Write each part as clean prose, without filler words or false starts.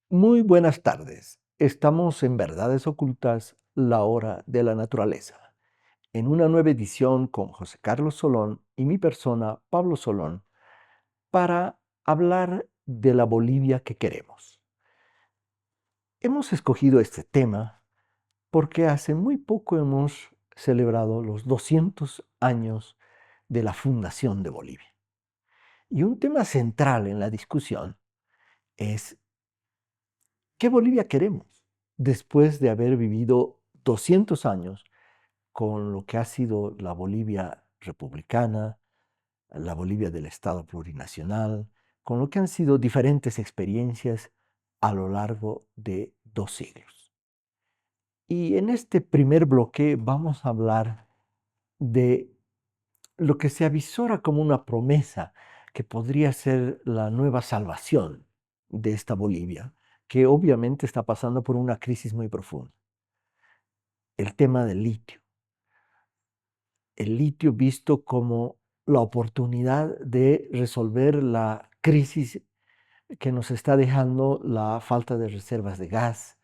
Muy buenas tardes. Estamos en Verdades Ocultas, la hora de la naturaleza, en una nueva edición con José Carlos Solón y mi persona, Pablo Solón, para hablar de la Bolivia que queremos. Hemos escogido este tema porque hace muy poco hemos celebrado los 200 años de la fundación de Bolivia. Y un tema central en la discusión es ¿qué Bolivia queremos después de haber vivido 200 años con lo que ha sido la Bolivia republicana, la Bolivia del Estado plurinacional, con lo que han sido diferentes experiencias a lo largo de 2 siglos? Y en este primer bloque vamos a hablar de lo que se avisora como una promesa que podría ser la nueva salvación de esta Bolivia, que obviamente está pasando por una crisis muy profunda. El tema del litio. El litio visto como la oportunidad de resolver la crisis que nos está dejando la falta de reservas de gas,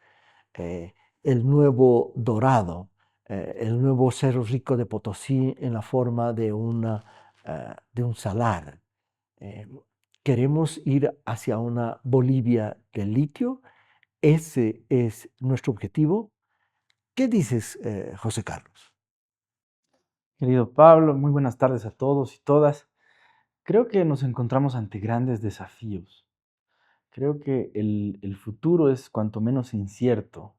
eh, el nuevo dorado, el nuevo Cerro Rico de Potosí en la forma de un salar. Eh, Queremos ir hacia una Bolivia del litio. Ese es nuestro objetivo. ¿Qué dices, José Carlos? Querido Pablo, muy buenas tardes a todos y todas. Creo que nos encontramos ante grandes desafíos. Creo que el futuro es cuanto menos incierto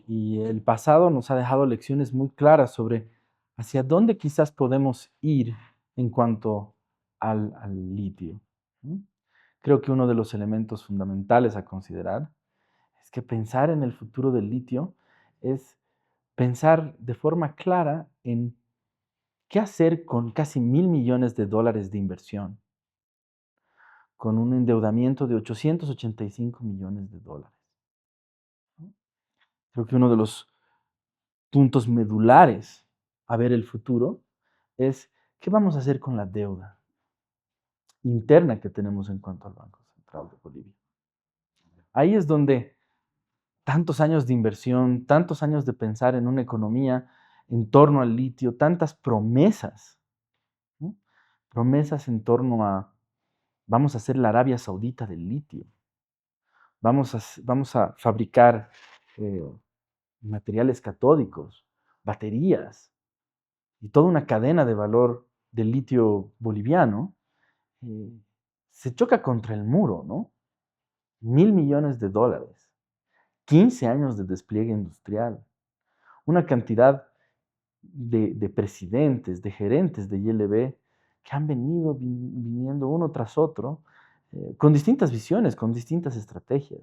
y el pasado nos ha dejado lecciones muy claras sobre hacia dónde quizás podemos ir en cuanto al litio. ¿No? Creo que uno de los elementos fundamentales a considerar es que pensar en el futuro del litio es pensar de forma clara en ¿qué hacer con casi $1.000 millones de inversión? Con un endeudamiento de $885 millones. ¿No? Creo que uno de los puntos medulares a ver el futuro es qué vamos a hacer con la deuda interna que tenemos en cuanto al Banco Central de Bolivia. Ahí es donde tantos años de inversión, tantos años de pensar en una economía en torno al litio, tantas promesas, ¿no? Promesas en torno a vamos a hacer la Arabia Saudita del litio. Vamos a fabricar eh, materiales catódicos, baterías y toda una cadena de valor del litio boliviano. eh, Se choca contra el muro, ¿no? $1.000 millones, 15 años de despliegue industrial, una cantidad de presidentes, de gerentes de ILB que han venido viniendo uno tras otro con distintas visiones, con distintas estrategias,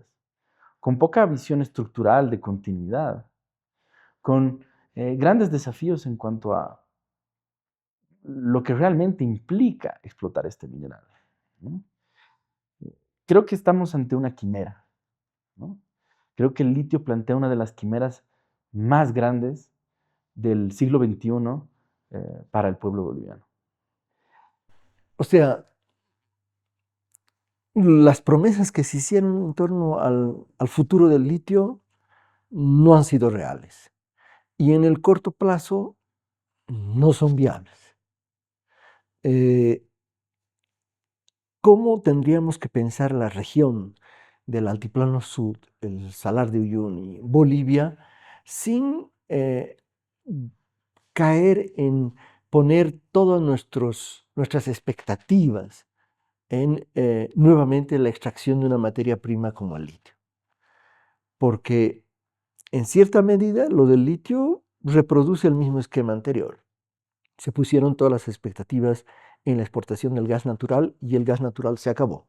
con poca visión estructural de continuidad, con grandes desafíos en cuanto a lo que realmente implica explotar este mineral, ¿no? Creo que estamos ante una quimera, ¿no? Creo que el litio plantea una de las quimeras más grandes del siglo XXI para el pueblo boliviano. O sea, las promesas que se hicieron en torno al futuro del litio no han sido reales y en el corto plazo no son viables. Eh, ¿Cómo tendríamos que pensar la región del Altiplano Sur, el Salar de Uyuni, Bolivia, sin caer en poner todas nuestras expectativas en nuevamente la extracción de una materia prima como el litio? Porque en cierta medida lo del litio reproduce el mismo esquema anterior. Se pusieron todas las expectativas en la exportación del gas natural y el gas natural se acabó.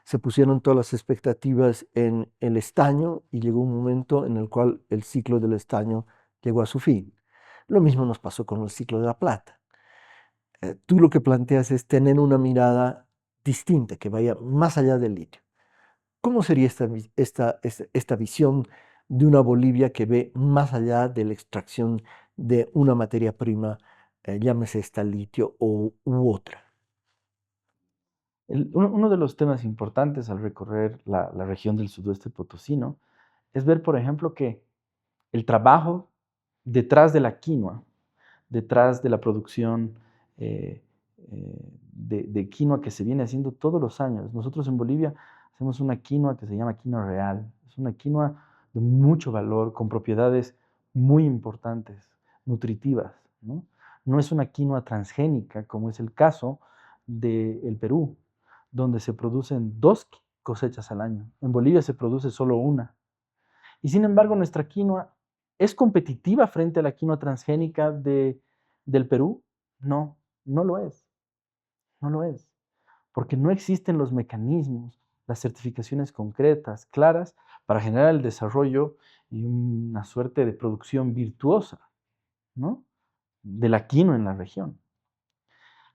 Se pusieron todas las expectativas en el estaño y llegó un momento en el cual el ciclo del estaño llegó a su fin. Lo mismo nos pasó con el ciclo de la plata. Tú lo que planteas es tener una mirada distinta que vaya más allá del litio. ¿Cómo sería esta visión de una Bolivia que ve más allá de la extracción de una materia prima, llámese esta litio u otra? Uno de los temas importantes al recorrer la región del sudoeste potosino es ver, por ejemplo, que el trabajo detrás de la quinoa, detrás de la producción de quinoa que se viene haciendo todos los años. Nosotros en Bolivia hacemos una quinoa que se llama quinoa real. Es una quinoa de mucho valor, con propiedades muy importantes, nutritivas, ¿no? No es una quinoa transgénica, como es el caso del Perú, donde se producen dos cosechas al año. En Bolivia se produce solo una. Y sin embargo, nuestra quinoa es competitiva frente a la quinoa transgénica del Perú. No, no lo es. No lo es. Porque no existen los mecanismos, las certificaciones concretas, claras, para generar el desarrollo y una suerte de producción virtuosa, ¿no? De la quinoa en la región.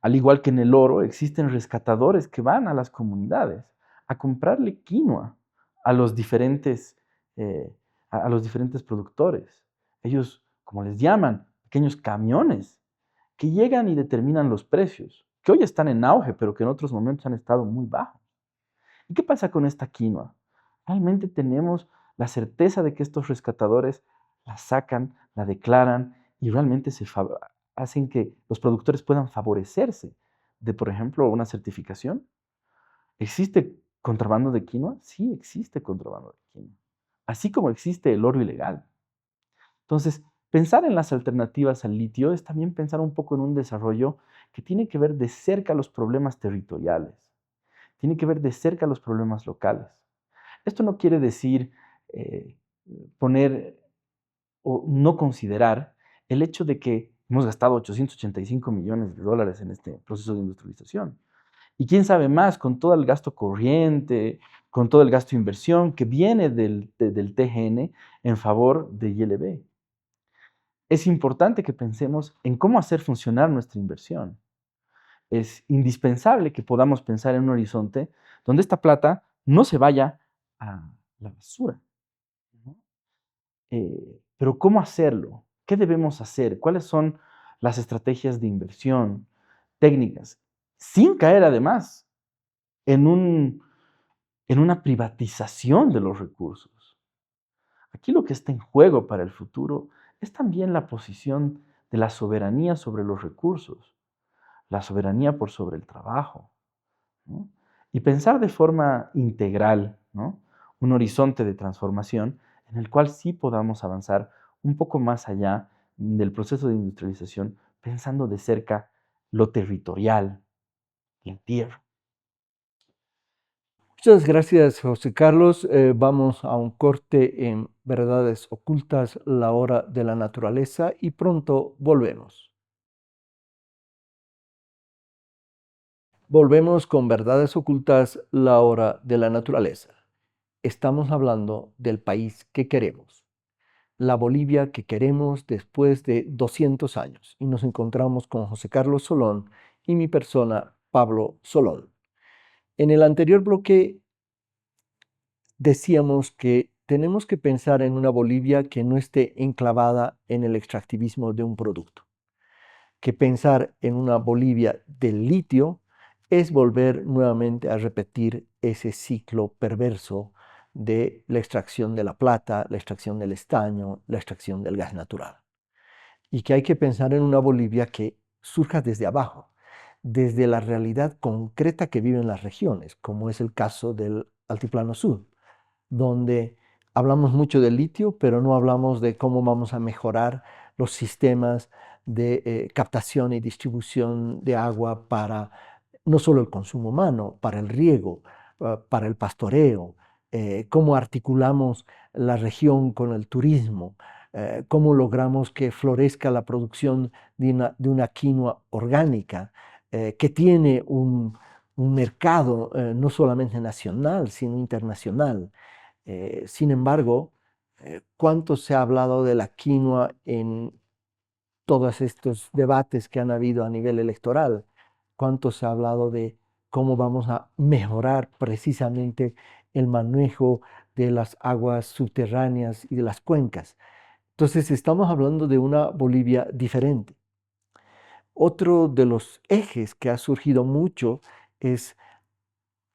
Al igual que en el oro, existen rescatadores que van a las comunidades a comprarle quinoa a los diferentes, eh, a los diferentes productores. Ellos, como les llaman, pequeños camiones que llegan y determinan los precios, que hoy están en auge, pero que en otros momentos han estado muy bajos. ¿Y qué pasa con esta quinoa? Realmente tenemos la certeza de que estos rescatadores la sacan, la declaran y realmente hacen que los productores puedan favorecerse de, por ejemplo, una certificación. ¿Existe contrabando de quinoa? Sí, existe contrabando de quinoa. Así como existe el oro ilegal. Entonces, pensar en las alternativas al litio es también pensar un poco en un desarrollo que tiene que ver de cerca los problemas territoriales, tiene que ver de cerca los problemas locales. Esto no quiere decir eh, poner o no considerar el hecho de que hemos gastado 885 millones de dólares en este proceso de industrialización. Y quién sabe más, con todo el gasto corriente, con todo el gasto de inversión que viene del TGN en favor de ILB. Es importante que pensemos en cómo hacer funcionar nuestra inversión. Es indispensable que podamos pensar en un horizonte donde esta plata no se vaya a la basura, ¿no? Pero ¿cómo hacerlo? ¿Qué debemos hacer? ¿Cuáles son las estrategias de inversión, técnicas? Sin caer además en, en una privatización de los recursos. Aquí lo que está en juego para el futuro es también la posición de la soberanía sobre los recursos, la soberanía por sobre el trabajo, ¿no? Y pensar de forma integral, ¿no? Un horizonte de transformación en el cual sí podamos avanzar un poco más allá del proceso de industrialización, pensando de cerca lo territorial, la tierra. Muchas gracias, José Carlos. Vamos a un corte en Verdades Ocultas, la hora de la naturaleza, y pronto volvemos. Volvemos con Verdades Ocultas, la hora de la naturaleza. Estamos hablando del país que queremos, la Bolivia que queremos después de 200 años. Y nos encontramos con José Carlos Solón y mi persona, Pablo Solón. En el anterior bloque decíamos que tenemos que pensar en una Bolivia que no esté enclavada en el extractivismo de un producto, que pensar en una Bolivia del litio es volver nuevamente a repetir ese ciclo perverso de la extracción de la plata, la extracción del estaño, la extracción del gas natural. Y que hay que pensar en una Bolivia que surja desde abajo, desde la realidad concreta que viven las regiones, como es el caso del Altiplano Sur, donde hablamos mucho del litio, pero no hablamos de cómo vamos a mejorar los sistemas de captación y distribución de agua para no solo el consumo humano, para el riego, para el pastoreo, cómo articulamos la región con el turismo, cómo logramos que florezca la producción de una quinoa orgánica que tiene un mercado no solamente nacional, sino internacional. Sin embargo, ¿cuánto se ha hablado de la quinoa en todos estos debates que han habido a nivel electoral? ¿Cuánto se ha hablado de cómo vamos a mejorar precisamente el manejo de las aguas subterráneas y de las cuencas? Entonces, estamos hablando de una Bolivia diferente. Otro de los ejes que ha surgido mucho es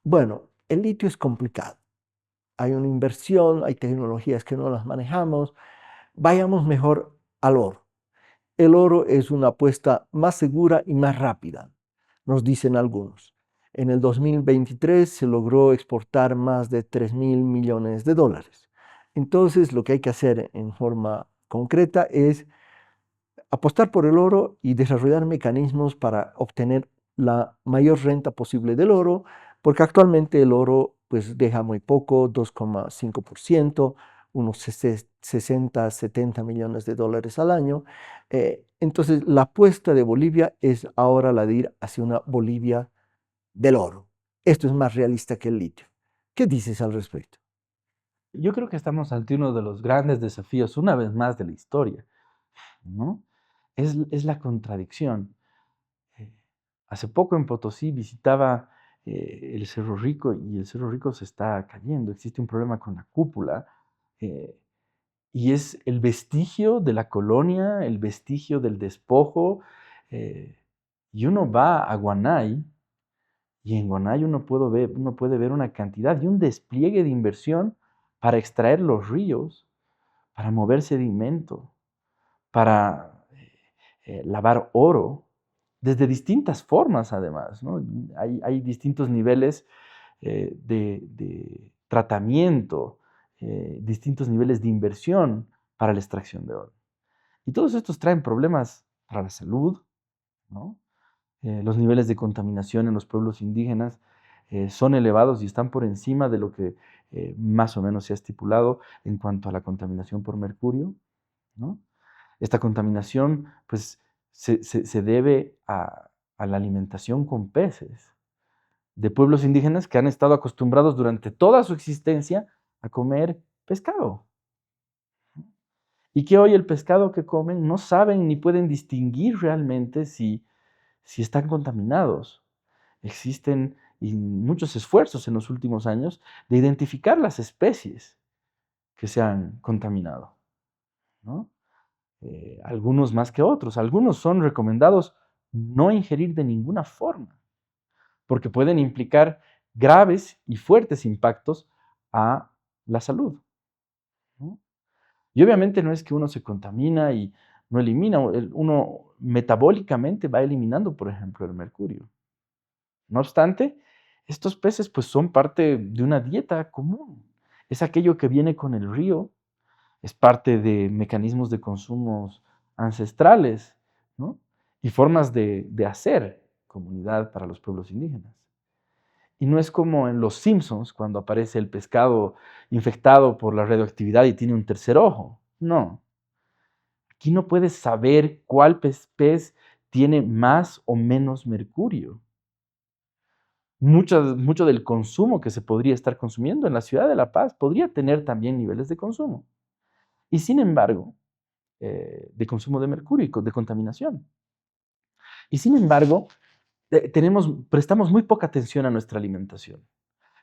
Bueno, el litio es complicado. Hay una inversión, hay tecnologías que no las manejamos. Vayamos mejor al oro. El oro es una apuesta más segura y más rápida, nos dicen algunos. En el 2023 se logró exportar más de 3.000 millones de dólares. Entonces, lo que hay que hacer en forma concreta es apostar por el oro y desarrollar mecanismos para obtener la mayor renta posible del oro, porque actualmente el oro pues deja muy poco, 2,5%, unos 60, 70 millones de dólares al año. Entonces, la apuesta de Bolivia es ahora la de ir hacia una Bolivia del oro. Esto es más realista que el litio. ¿Qué dices al respecto? Yo creo que estamos ante uno de los grandes desafíos, una vez más, de la historia, ¿no? Es la contradicción. Eh, Hace poco en Potosí visitaba el Cerro Rico y el Cerro Rico se está cayendo. Existe un problema con la cúpula eh, y es el vestigio de la colonia, el vestigio del despojo. eh, y uno va a Guanay y en Guanay uno puede ver una cantidad y un despliegue de inversión para extraer los ríos, para mover sedimento, para lavar oro, desde distintas formas además, ¿no? Hay distintos niveles de tratamiento, distintos niveles de inversión para la extracción de oro. Y todos estos traen problemas para la salud, ¿no? Los niveles de contaminación en los pueblos indígenas son elevados y están por encima de lo que más o menos se ha estipulado en cuanto a la contaminación por mercurio, ¿no? Esta contaminación pues, se debe a la alimentación con peces de pueblos indígenas que han estado acostumbrados durante toda su existencia a comer pescado. Y que hoy el pescado que comen no saben ni pueden distinguir realmente si están contaminados. Existen muchos esfuerzos en los últimos años de identificar las especies que se han contaminado, ¿no? Algunos más que otros. Algunos son recomendados no ingerir de ninguna forma, porque pueden implicar graves y fuertes impactos a la salud, ¿no? Y obviamente no es que uno se contamina y no elimina, uno metabólicamente va eliminando, por ejemplo, el mercurio. No obstante, estos peces pues son parte de una dieta común. Es aquello que viene con el río, es parte de mecanismos de consumos ancestrales, ¿no? Y formas de hacer comunidad para los pueblos indígenas. Y no es como en Los Simpsons, cuando aparece el pescado infectado por la radioactividad y tiene un tercer ojo. No. Aquí no puedes saber cuál pez tiene más o menos mercurio. Mucho del consumo que se podría estar consumiendo en la ciudad de La Paz podría tener también niveles de consumo. Y sin embargo, de consumo de mercurio y de contaminación. Y sin embargo, prestamos muy poca atención a nuestra alimentación.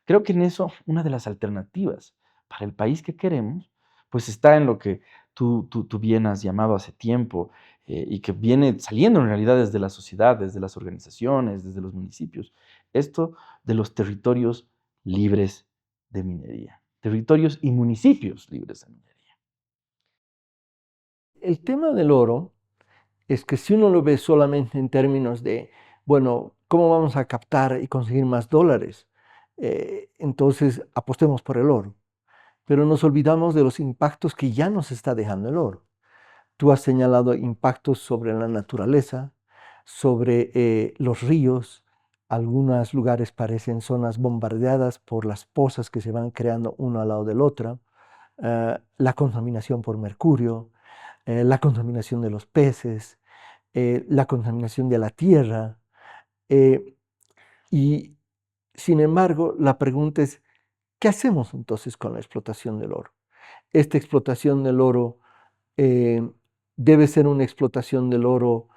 Creo que en eso una de las alternativas para el país que queremos, pues está en lo que tú bien has llamado hace tiempo y que viene saliendo en realidad desde la sociedad, desde las organizaciones, desde los municipios. Esto de los territorios libres de minería. Territorios y municipios libres de minería. El tema del oro es que si uno lo ve solamente en términos de, bueno, ¿cómo vamos a captar y conseguir más dólares? Entonces apostemos por el oro. Pero nos olvidamos de los impactos que ya nos está dejando el oro. Tú has señalado impactos sobre la naturaleza, sobre los ríos. Algunos lugares parecen zonas bombardeadas por las pozas que se van creando uno al lado del otro. La contaminación por mercurio, la contaminación de los peces, la contaminación de la tierra. eh, y sin embargo, la pregunta es, ¿qué hacemos entonces con la explotación del oro? Esta explotación del oro eh, debe ser una explotación del oro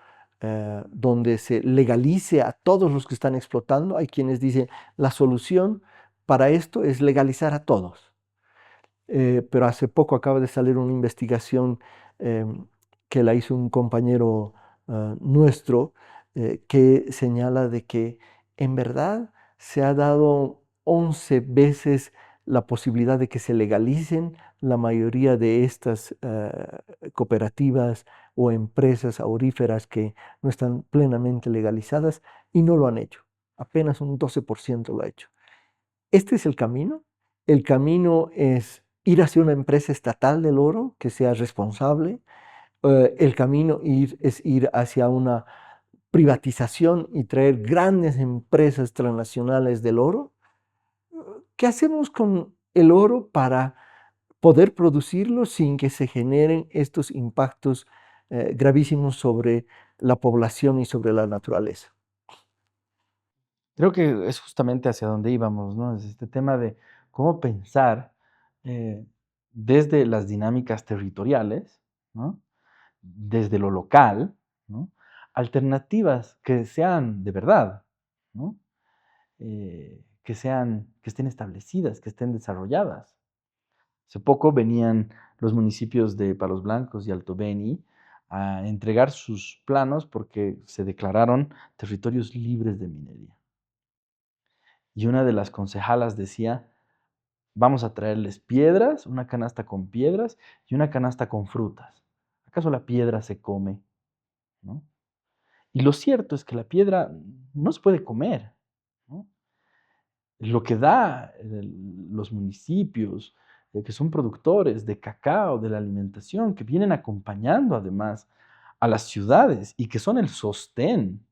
donde se legalice a todos los que están explotando. Hay quienes dicen, la solución para esto es legalizar a todos. Pero hace poco acaba de salir una investigación eh, que la hizo un compañero nuestro que señala de que en verdad se ha dado 11 veces la posibilidad de que se legalicen la mayoría de estas cooperativas o empresas auríferas que no están plenamente legalizadas y no lo han hecho. Apenas un 12% lo ha hecho. Este es el camino. El camino es ir hacia una empresa estatal del oro que sea responsable. El camino es ir hacia una privatización y traer grandes empresas transnacionales del oro. ¿Qué hacemos con el oro para poder producirlo sin que se generen estos impactos gravísimos sobre la población y sobre la naturaleza? Creo que es justamente hacia donde íbamos, ¿no? Es este tema de cómo pensar eh, desde las dinámicas territoriales, ¿no? Desde lo local, ¿no? Alternativas que sean de verdad, ¿no? Que estén establecidas, que estén desarrolladas. Hace poco venían los municipios de Palos Blancos y Alto Beni a entregar sus planos porque se declararon territorios libres de minería. Y una de las concejalas decía, vamos a traerles piedras, una canasta con piedras y una canasta con frutas. ¿Acaso la piedra se come? ¿No? Y lo cierto es que la piedra no se puede comer, ¿no? Lo que da los municipios, que son productores de cacao, de la alimentación, que vienen acompañando además a las ciudades y que son el sostén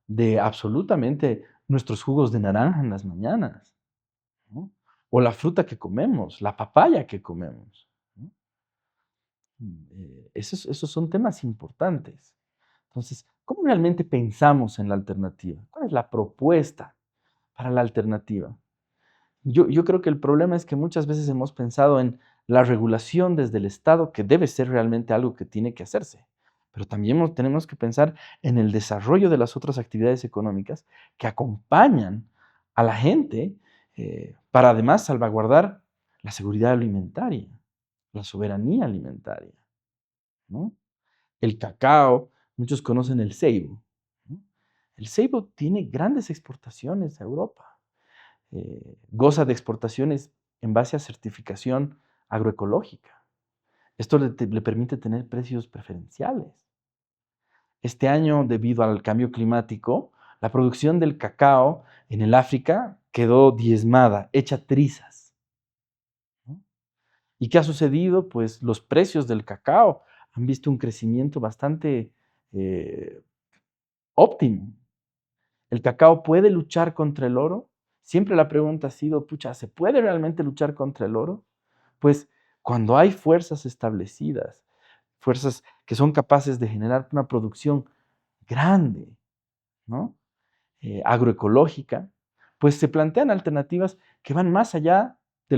de absolutamente nuestros jugos de naranja en las mañanas, ¿no? O la fruta que comemos, la papaya que comemos, ¿no? Esos son temas importantes. Entonces, ¿cómo realmente pensamos en la alternativa? ¿Cuál es la propuesta para la alternativa? Yo creo que el problema es que muchas veces hemos pensado en la regulación desde el Estado, que debe ser realmente algo que tiene que hacerse, pero también tenemos que pensar en el desarrollo de las otras actividades económicas que acompañan a la gente para además salvaguardar la seguridad alimentaria, la soberanía alimentaria, ¿no? El cacao, muchos conocen el ceibo, ¿no? El ceibo tiene grandes exportaciones a Europa, goza de exportaciones en base a certificación agroecológica. Esto le permite tener precios preferenciales. Este año, debido al cambio climático, la producción del cacao en el África quedó diezmada, hecha trizas, ¿no? ¿Y qué ha sucedido? Pues los precios del cacao han visto un crecimiento bastante eh, óptimo. ¿El cacao puede luchar contra el oro? Siempre la pregunta ha sido, pucha, ¿se puede realmente luchar contra el oro? Pues cuando hay fuerzas establecidas, fuerzas que son capaces de generar una producción grande, ¿no? Agroecológica, pues se plantean alternativas que van más allá de,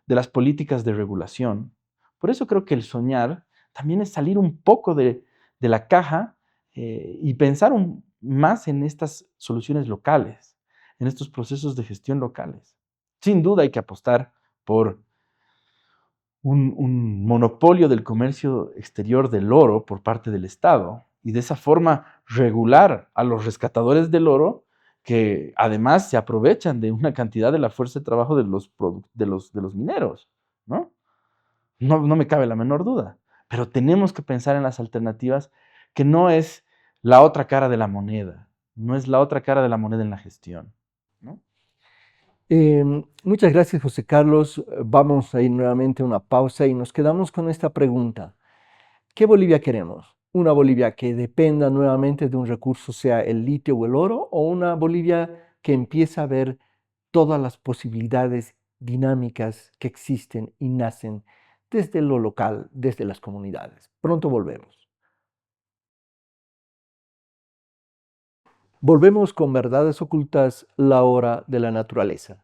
de las políticas de regulación. Por eso creo que el soñar también es salir un poco de la caja y pensar más en estas soluciones locales, en estos procesos de gestión locales. Sin duda hay que apostar por un monopolio del comercio exterior del oro por parte del Estado y de esa forma regular a los rescatadores del oro que además se aprovechan de una cantidad de la fuerza de trabajo de los mineros, ¿no? No me cabe la menor duda, pero tenemos que pensar en las alternativas que no es la otra cara de la moneda, no es la otra cara de la moneda en la gestión, ¿no? Muchas gracias, José Carlos. Vamos a ir nuevamente a una pausa y nos quedamos con esta pregunta. ¿Qué Bolivia queremos? ¿Una Bolivia que dependa nuevamente de un recurso, sea el litio o el oro, o una Bolivia que empieza a ver todas las posibilidades dinámicas que existen y nacen desde lo local, desde las comunidades? Pronto volvemos. Volvemos con Verdades Ocultas, la hora de la naturaleza.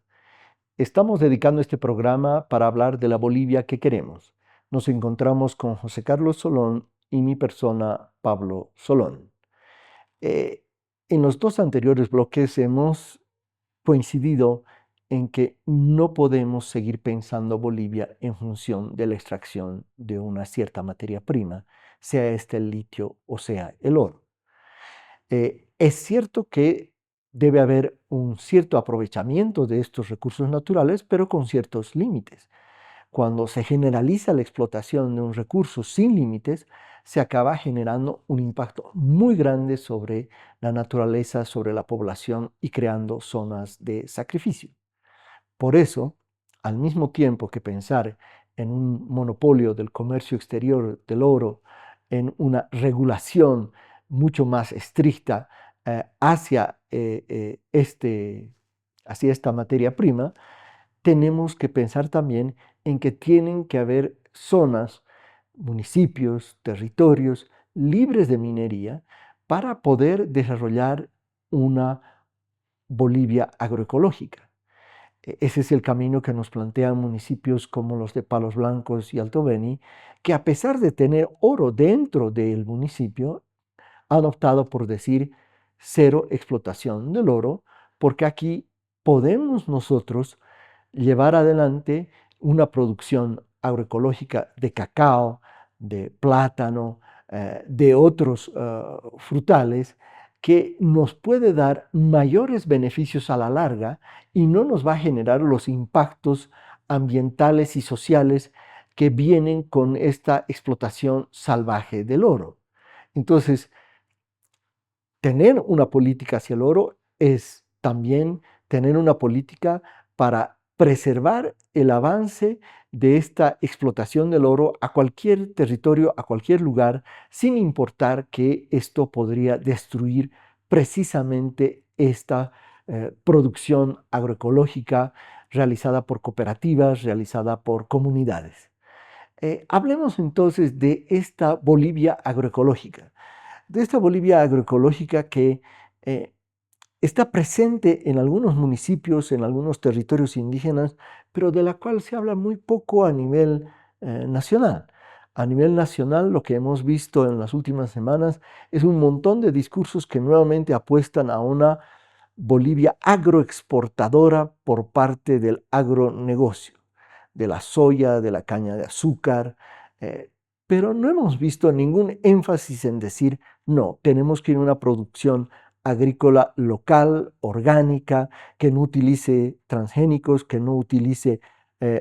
Estamos dedicando este programa para hablar de la Bolivia que queremos. Nos encontramos con José Carlos Solón y mi persona, Pablo Solón. Eh, en los dos anteriores bloques hemos coincidido en que no podemos seguir pensando Bolivia en función de la extracción de una cierta materia prima, sea este el litio o sea el oro. Es cierto que debe haber un cierto aprovechamiento de estos recursos naturales, pero con ciertos límites. Cuando se generaliza la explotación de un recurso sin límites, se acaba generando un impacto muy grande sobre la naturaleza, sobre la población y creando zonas de sacrificio. Por eso, al mismo tiempo que pensar en un monopolio del comercio exterior del oro, en una regulación mucho más estricta hacia esta materia prima, tenemos que pensar también en que tienen que haber zonas, municipios, territorios libres de minería para poder desarrollar una Bolivia agroecológica. Ese es el camino que nos plantean municipios como los de Palos Blancos y Alto Beni, que a pesar de tener oro dentro del municipio, han optado por decir cero explotación del oro, porque aquí podemos nosotros llevar adelante una producción agroecológica de cacao, de plátano, de otros frutales, que nos puede dar mayores beneficios a la larga y no nos va a generar los impactos ambientales y sociales que vienen con esta explotación salvaje del oro. Entonces, tener una política hacia el oro es también tener una política para preservar el avance de esta explotación del oro a cualquier territorio, a cualquier lugar, sin importar que esto podría destruir precisamente esta producción agroecológica realizada por cooperativas, realizada por comunidades. Hablemos entonces de esta Bolivia agroecológica, que está presente en algunos municipios, en algunos territorios indígenas, pero de la cual se habla muy poco a nivel nacional. A nivel nacional, lo que hemos visto en las últimas semanas es un montón de discursos que nuevamente apuestan a una Bolivia agroexportadora por parte del agronegocio, de la soya, de la caña de azúcar, pero no hemos visto ningún énfasis en decir, no, tenemos que ir a una producción agrícola local, orgánica, que no utilice transgénicos, que no utilice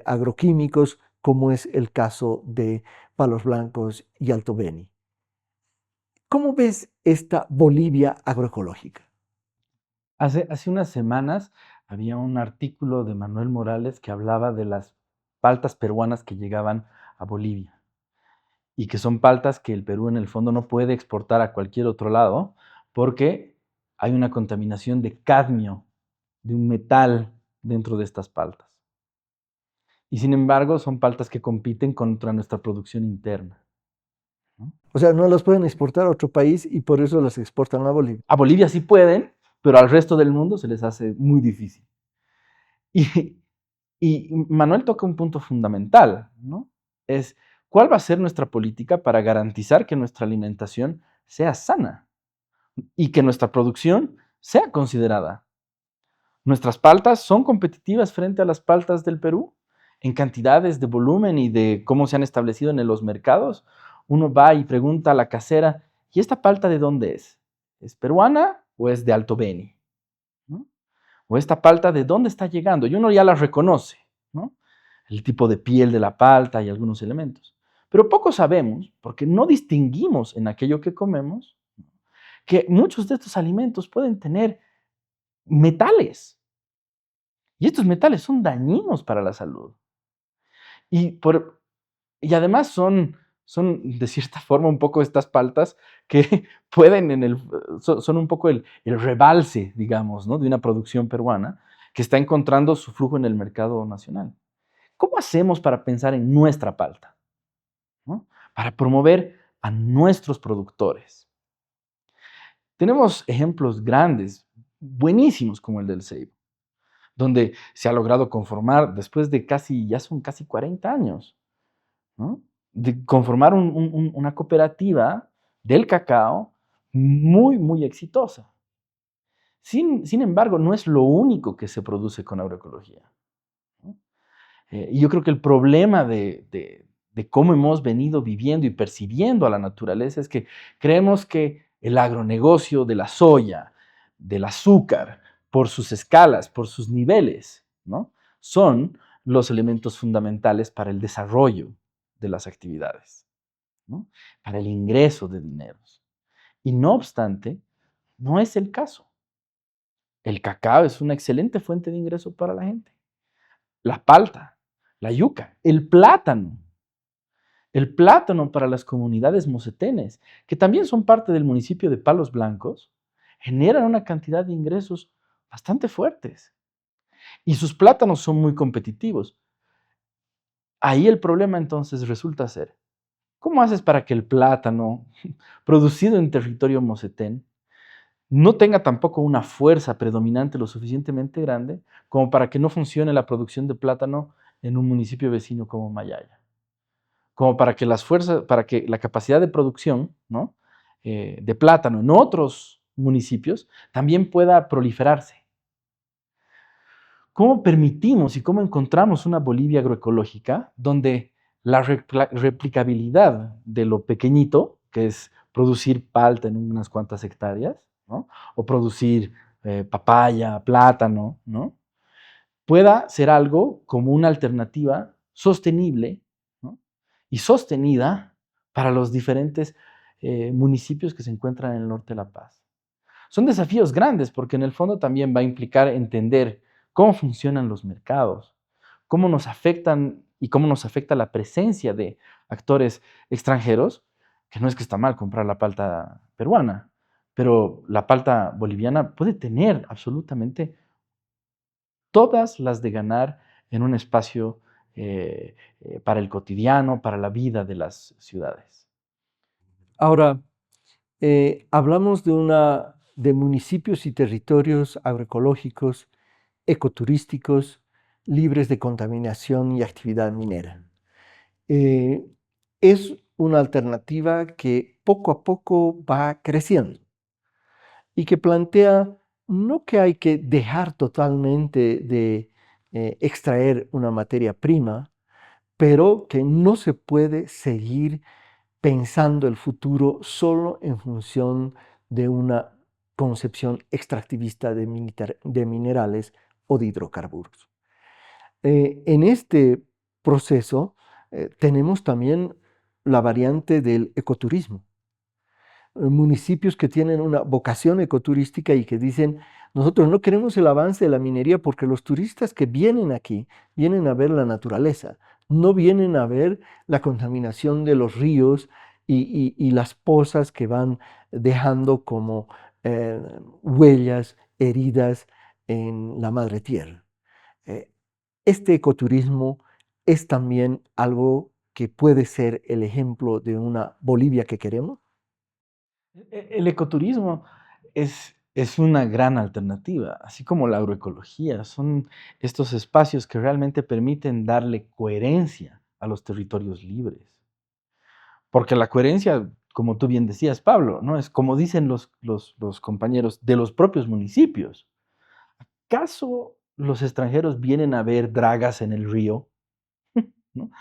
agroquímicos, como es el caso de Palos Blancos y Alto Beni. ¿Cómo ves esta Bolivia agroecológica? Hace unas semanas había un artículo de Manuel Morales que hablaba de las paltas peruanas que llegaban a Bolivia y que son paltas que el Perú en el fondo no puede exportar a cualquier otro lado porque hay una contaminación de cadmio, de un metal dentro de estas paltas. Y sin embargo son paltas que compiten contra nuestra producción interna, ¿no? O sea, no las pueden exportar a otro país y por eso las exportan a Bolivia. A Bolivia sí pueden, pero al resto del mundo se les hace muy difícil. Y, y Manuel toca un punto fundamental, ¿no? Es, ¿cuál va a ser nuestra política para garantizar que nuestra alimentación sea sana y que nuestra producción sea considerada? ¿Nuestras paltas son competitivas frente a las paltas del Perú en cantidades de volumen y de cómo se han establecido en los mercados? Uno va y pregunta a la casera, ¿y esta palta de dónde es? ¿Es peruana o es de Alto Beni? ¿No? ¿O esta palta de dónde está llegando? Y uno ya la reconoce, ¿no? El tipo de piel de la palta y algunos elementos. Pero poco sabemos, porque no distinguimos en aquello que comemos, que muchos de estos alimentos pueden tener metales. Y estos metales son dañinos para la salud. Y, y además son, de cierta forma, un poco estas paltas que pueden, son un poco el rebalse, digamos, ¿no? De una producción peruana que está encontrando su flujo en el mercado nacional. ¿Cómo hacemos para pensar en nuestra palta? ¿No? Para promover a nuestros productores. Tenemos ejemplos grandes, buenísimos, como el del ceibo, donde se ha logrado conformar después de ya son casi 40 años, ¿no? De conformar una cooperativa del cacao muy, muy exitosa. Sin embargo, no es lo único que se produce con agroecología, ¿no? Y yo creo que el problema de cómo hemos venido viviendo y percibiendo a la naturaleza es que creemos que el agronegocio de la soya, del azúcar, por sus escalas, por sus niveles, ¿no? Son los elementos fundamentales para el desarrollo de las actividades, ¿no? Para el ingreso de dineros. Y no obstante, no es el caso. El cacao es una excelente fuente de ingreso para la gente. La palta, la yuca, el plátano. El plátano para las comunidades mocetenes, que también son parte del municipio de Palos Blancos, generan una cantidad de ingresos bastante fuertes. Y sus plátanos son muy competitivos. Ahí el problema entonces resulta ser, ¿cómo haces para que el plátano producido en territorio mocetén no tenga tampoco una fuerza predominante lo suficientemente grande como para que no funcione la producción de plátano en un municipio vecino como Mayaya? Como para que las fuerzas, para que la capacidad de producción, ¿no? De plátano en otros municipios también pueda proliferarse. ¿Cómo permitimos y cómo encontramos una Bolivia agroecológica donde la replicabilidad de lo pequeñito, que es producir palta en unas cuantas hectáreas, ¿no? O producir papaya, plátano, ¿no? Pueda ser algo como una alternativa sostenible, ¿no? Y sostenida para los diferentes municipios que se encuentran en el norte de La Paz? Son desafíos grandes porque en el fondo también va a implicar entender cómo funcionan los mercados, cómo nos afectan y cómo nos afecta la presencia de actores extranjeros, que no es que está mal comprar la palta peruana, pero la palta boliviana puede tener absolutamente todas las de ganar en un espacio para el cotidiano, para la vida de las ciudades. Ahora, hablamos de municipios y territorios agroecológicos, ecoturísticos, libres de contaminación y actividad minera. Eh, es una alternativa que poco a poco va creciendo y que plantea no que hay que dejar totalmente de extraer una materia prima, pero que no se puede seguir pensando el futuro solo en función de una concepción extractivista de minerales o de hidrocarburos. En este proceso tenemos también la variante del ecoturismo. Municipios que tienen una vocación ecoturística y que dicen, nosotros no queremos el avance de la minería porque los turistas que vienen aquí vienen a ver la naturaleza, no vienen a ver la contaminación de los ríos y las pozas que van dejando como eh, huellas, heridas en la madre tierra. Eh, este ecoturismo es también algo que puede ser el ejemplo de una Bolivia que queremos. El ecoturismo es una gran alternativa, así como la agroecología. Son estos espacios que realmente permiten darle coherencia a los territorios libres. Porque la coherencia, como tú bien decías, Pablo, ¿no? Es como dicen los compañeros de los propios municipios. ¿Acaso los extranjeros vienen a ver dragas en el río? ¿No?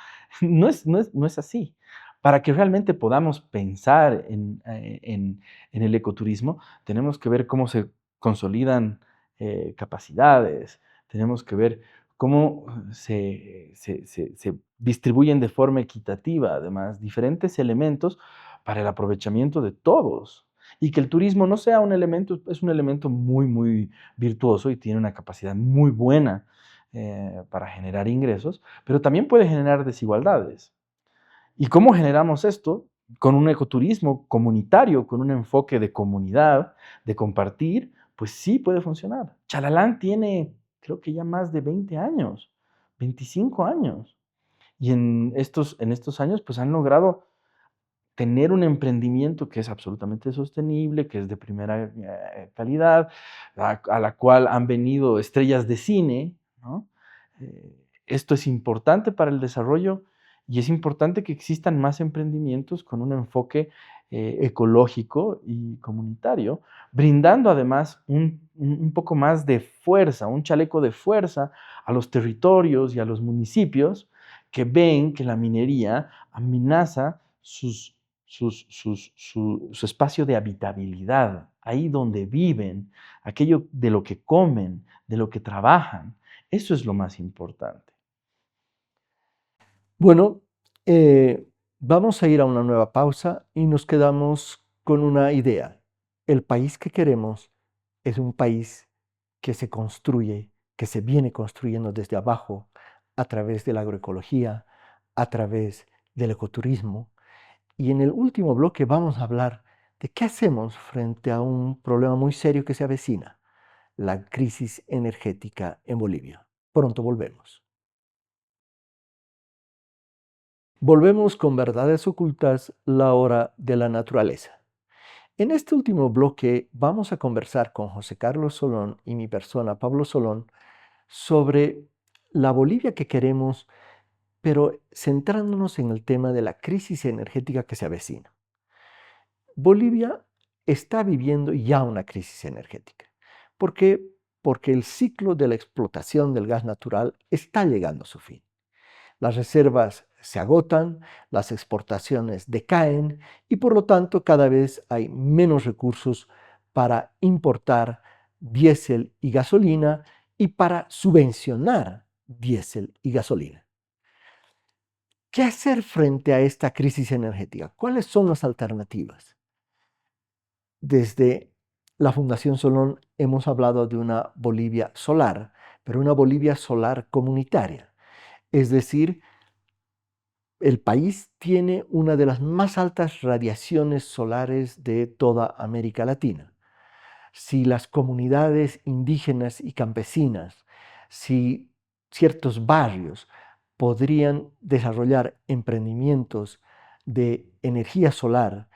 No es así. Para que realmente podamos pensar en el ecoturismo, tenemos que ver cómo se consolidan capacidades, tenemos que ver cómo se distribuyen de forma equitativa, además, diferentes elementos para el aprovechamiento de todos. Y que el turismo no sea un elemento, es un elemento muy, muy virtuoso y tiene una capacidad muy buena para generar ingresos, pero también puede generar desigualdades. ¿Y cómo generamos esto? Con un ecoturismo comunitario, con un enfoque de comunidad, de compartir, pues sí puede funcionar. Chalalán tiene, creo que ya más de 20 años, 25 años. Y en estos años, pues han logrado tener un emprendimiento que es absolutamente sostenible, que es de primera calidad, a la cual han venido estrellas de cine, ¿no? Esto es importante para el desarrollo y es importante que existan más emprendimientos con un enfoque ecológico y comunitario, brindando además un poco más de fuerza, un chaleco de fuerza a los territorios y a los municipios que ven que la minería amenaza su espacio de habitabilidad, ahí donde viven, aquello de lo que comen, de lo que trabajan. Eso es lo más importante. Bueno, vamos a ir a una nueva pausa y nos quedamos con una idea. El país que queremos es un país que se construye, que se viene construyendo desde abajo a través de la agroecología, a través del ecoturismo. Y en el último bloque vamos a hablar de qué hacemos frente a un problema muy serio que se avecina, la crisis energética en Bolivia. Pronto volvemos. Volvemos con Verdades Ocultas, la hora de la naturaleza. En este último bloque vamos a conversar con José Carlos Solón y mi persona, Pablo Solón, sobre la Bolivia que queremos, pero centrándonos en el tema de la crisis energética que se avecina. Bolivia está viviendo ya una crisis energética. ¿Por qué? Porque el ciclo de la explotación del gas natural está llegando a su fin. Las reservas se agotan, las exportaciones decaen y por lo tanto cada vez hay menos recursos para importar diésel y gasolina y para subvencionar diésel y gasolina. ¿Qué hacer frente a esta crisis energética? ¿Cuáles son las alternativas? Desde la Fundación Solón hemos hablado de una Bolivia solar, pero una Bolivia solar comunitaria. Es decir, el país tiene una de las más altas radiaciones solares de toda América Latina. Si las comunidades indígenas y campesinas, si ciertos barrios podrían desarrollar emprendimientos de energía solar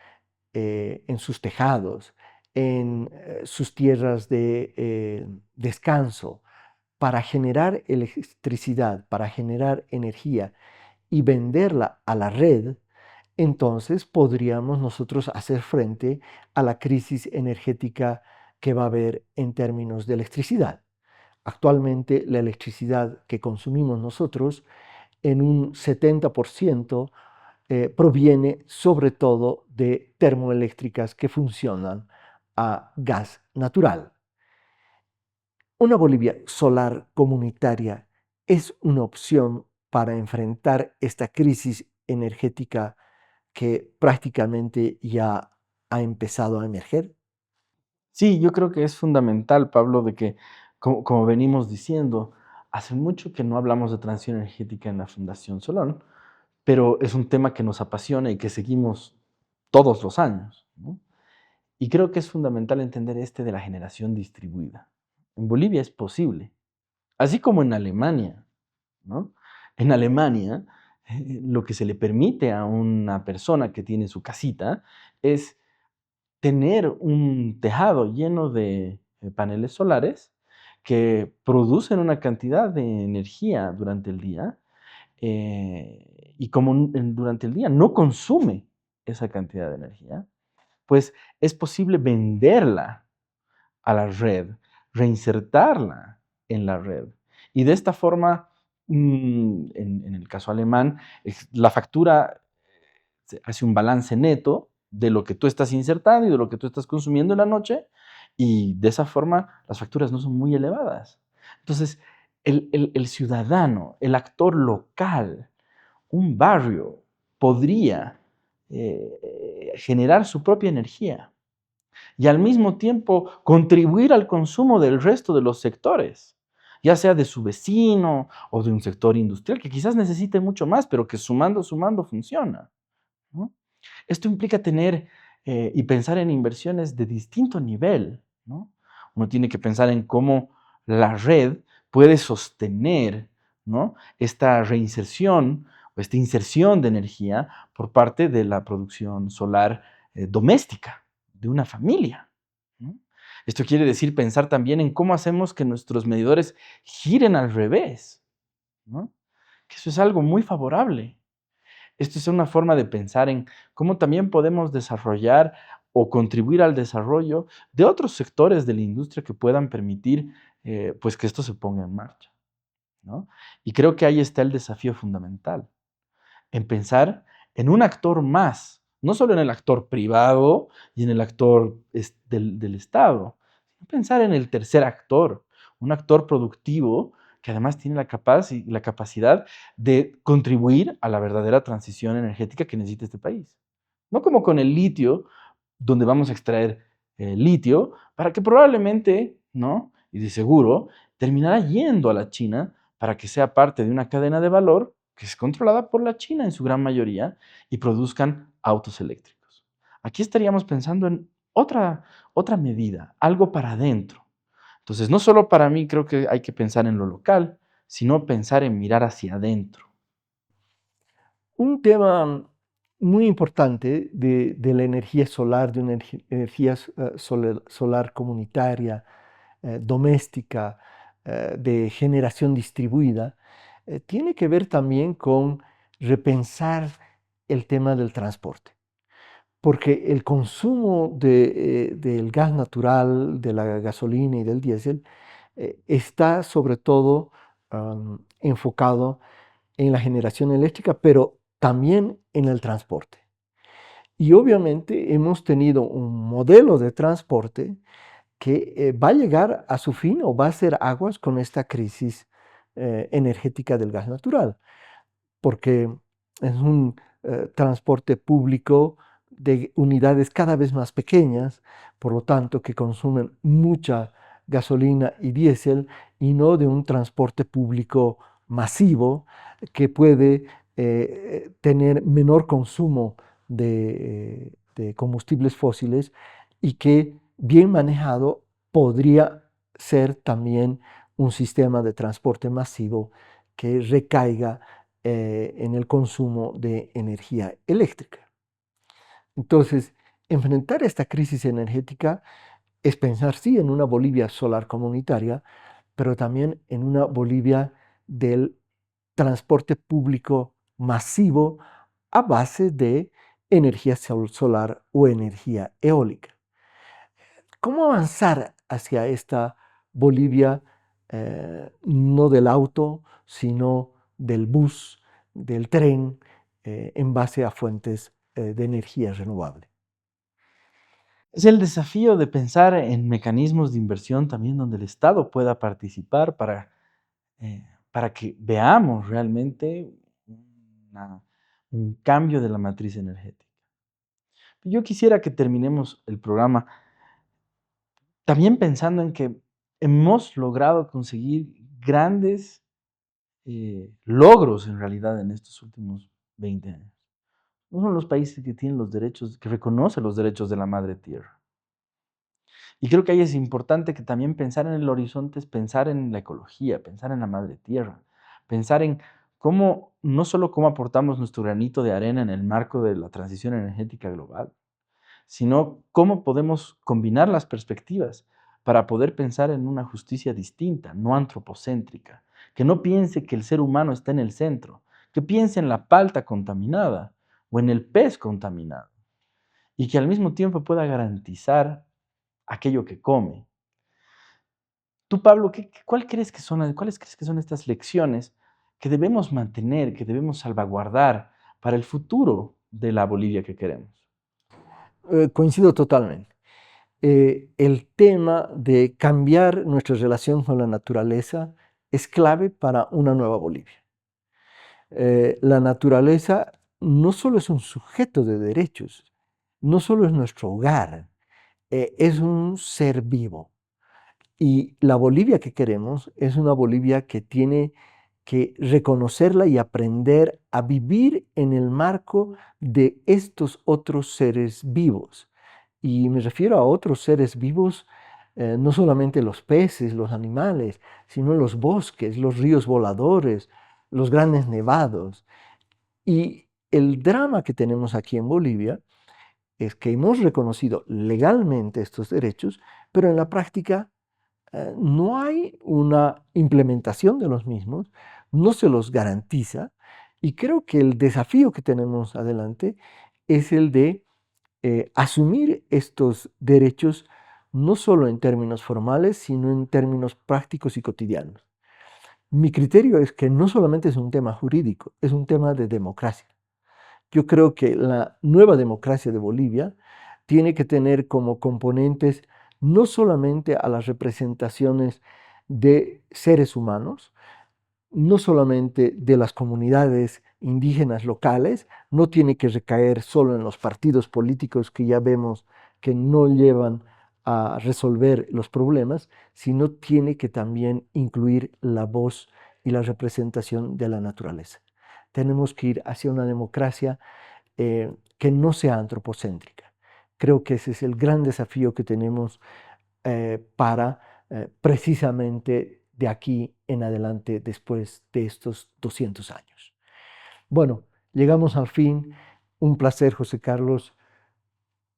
en sus tejados, en sus tierras de descanso, para generar electricidad, para generar energía y venderla a la red, entonces podríamos nosotros hacer frente a la crisis energética que va a haber en términos de electricidad. Actualmente la electricidad que consumimos nosotros en un 70% proviene sobre todo de termoeléctricas que funcionan a gas natural. Una Bolivia solar comunitaria es una opción para enfrentar esta crisis energética que prácticamente ya ha empezado a emerger. Sí, yo creo que es fundamental, Pablo, de que, como venimos diciendo, hace mucho que no hablamos de transición energética en la Fundación Solón, pero es un tema que nos apasiona y que seguimos todos los años, ¿no? Y creo que es fundamental entender este de la generación distribuida. En Bolivia es posible, así como en Alemania, ¿no? En Alemania, lo que se le permite a una persona que tiene su casita es tener un tejado lleno de paneles solares que producen una cantidad de energía durante el día y como durante el día no consume esa cantidad de energía, pues es posible venderla a la red, reinsertarla en la red. Y de esta forma, en el caso alemán, la factura se hace un balance neto de lo que tú estás insertando y de lo que tú estás consumiendo en la noche, y de esa forma las facturas no son muy elevadas. Entonces, el ciudadano, el actor local, un barrio, podría generar su propia energía y al mismo tiempo contribuir al consumo del resto de los sectores, ya sea de su vecino o de un sector industrial que quizás necesite mucho más, pero que sumando, sumando funciona, ¿no? Esto implica tener y pensar en inversiones de distinto nivel, ¿no? Uno tiene que pensar en cómo la red puede sostener, ¿no?, esta reinserción o esta inserción de energía por parte de la producción solar doméstica de una familia, ¿no? Esto quiere decir pensar también en cómo hacemos que nuestros medidores giren al revés, ¿no? Que eso es algo muy favorable. Esto es una forma de pensar en cómo también podemos desarrollar o contribuir al desarrollo de otros sectores de la industria que puedan permitir pues que esto se ponga en marcha, ¿no? Y creo que ahí está el desafío fundamental, en pensar en un actor más no solo en el actor privado y en el actor del Estado, sino pensar en el tercer actor, un actor productivo que además tiene la capacidad de contribuir a la verdadera transición energética que necesita este país. No como con el litio, donde vamos a extraer litio, para que probablemente, ¿no? Y de seguro, terminará yendo a la China para que sea parte de una cadena de valor que es controlada por la China en su gran mayoría y produzcan autos eléctricos. Aquí estaríamos pensando en otra medida, algo para adentro. Entonces, no solo para mí creo que hay que pensar en lo local, sino pensar en mirar hacia adentro. Un tema muy importante de la energía solar, de una energía solar comunitaria, doméstica, de generación distribuida, tiene que ver también con repensar el tema del transporte. Porque el consumo del gas natural, de la gasolina y del diésel está sobre todo enfocado en la generación eléctrica, pero también en el transporte. Y obviamente hemos tenido un modelo de transporte que va a llegar a su fin o va a hacer aguas con esta crisis energética del gas natural, porque es un transporte público de unidades cada vez más pequeñas, por lo tanto que consumen mucha gasolina y diésel, y no de un transporte público masivo que puede tener menor consumo de combustibles fósiles y que bien manejado podría ser también un sistema de transporte masivo que recaiga en el consumo de energía eléctrica. Entonces, enfrentar esta crisis energética es pensar, sí, en una Bolivia solar comunitaria, pero también en una Bolivia del transporte público masivo a base de energía solar o energía eólica. ¿Cómo avanzar hacia esta Bolivia no del auto, sino del bus, del tren, en base a fuentes de energía renovable? Es el desafío de pensar en mecanismos de inversión también donde el Estado pueda participar para que veamos realmente una- un cambio de la matriz energética. Yo quisiera que terminemos el programa también pensando en que hemos logrado conseguir grandes logros en realidad en estos últimos 20 años. No son los países que tienen los derechos, que reconocen los derechos de la madre tierra. Y creo que ahí es importante que también pensar en el horizonte es pensar en la ecología, pensar en la madre tierra, pensar en cómo, no solo cómo aportamos nuestro granito de arena en el marco de la transición energética global, sino cómo podemos combinar las perspectivas para poder pensar en una justicia distinta, no antropocéntrica, que no piense que el ser humano está en el centro, que piense en la palta contaminada o en el pez contaminado, y que al mismo tiempo pueda garantizar aquello que come. Tú, Pablo, ¿cuáles crees que son estas lecciones que debemos mantener, que debemos salvaguardar para el futuro de la Bolivia que queremos? Coincido totalmente. El tema de cambiar nuestra relación con la naturaleza es clave para una nueva Bolivia. La naturaleza no solo es un sujeto de derechos, no solo es nuestro hogar, es un ser vivo. Y la Bolivia que queremos es una Bolivia que tiene que reconocerla y aprender a vivir en el marco de estos otros seres vivos. Y me refiero a otros seres vivos, no solamente los peces, los animales, sino los bosques, los ríos voladores, los grandes nevados. Y el drama que tenemos aquí en Bolivia es que hemos reconocido legalmente estos derechos, pero en la práctica no hay una implementación de los mismos, no se los garantiza, y creo que el desafío que tenemos adelante es el de asumir estos derechos no solo en términos formales, sino en términos prácticos y cotidianos. Mi criterio es que no solamente es un tema jurídico, es un tema de democracia. Yo creo que la nueva democracia de Bolivia tiene que tener como componentes no solamente a las representaciones de seres humanos, no solamente de las comunidades indígenas locales, no tiene que recaer solo en los partidos políticos que ya vemos que no llevan a resolver los problemas, sino tiene que también incluir la voz y la representación de la naturaleza. Tenemos que ir hacia una democracia que no sea antropocéntrica. Creo que ese es el gran desafío que tenemos para precisamente de aquí en adelante después de estos 200 años. Bueno, llegamos al fin. Un placer, José Carlos.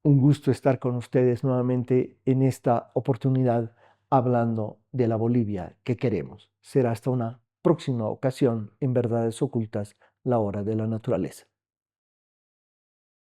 Un gusto estar con ustedes nuevamente en esta oportunidad hablando de la Bolivia que queremos. Será hasta una próxima ocasión en Verdades Ocultas, la hora de la naturaleza.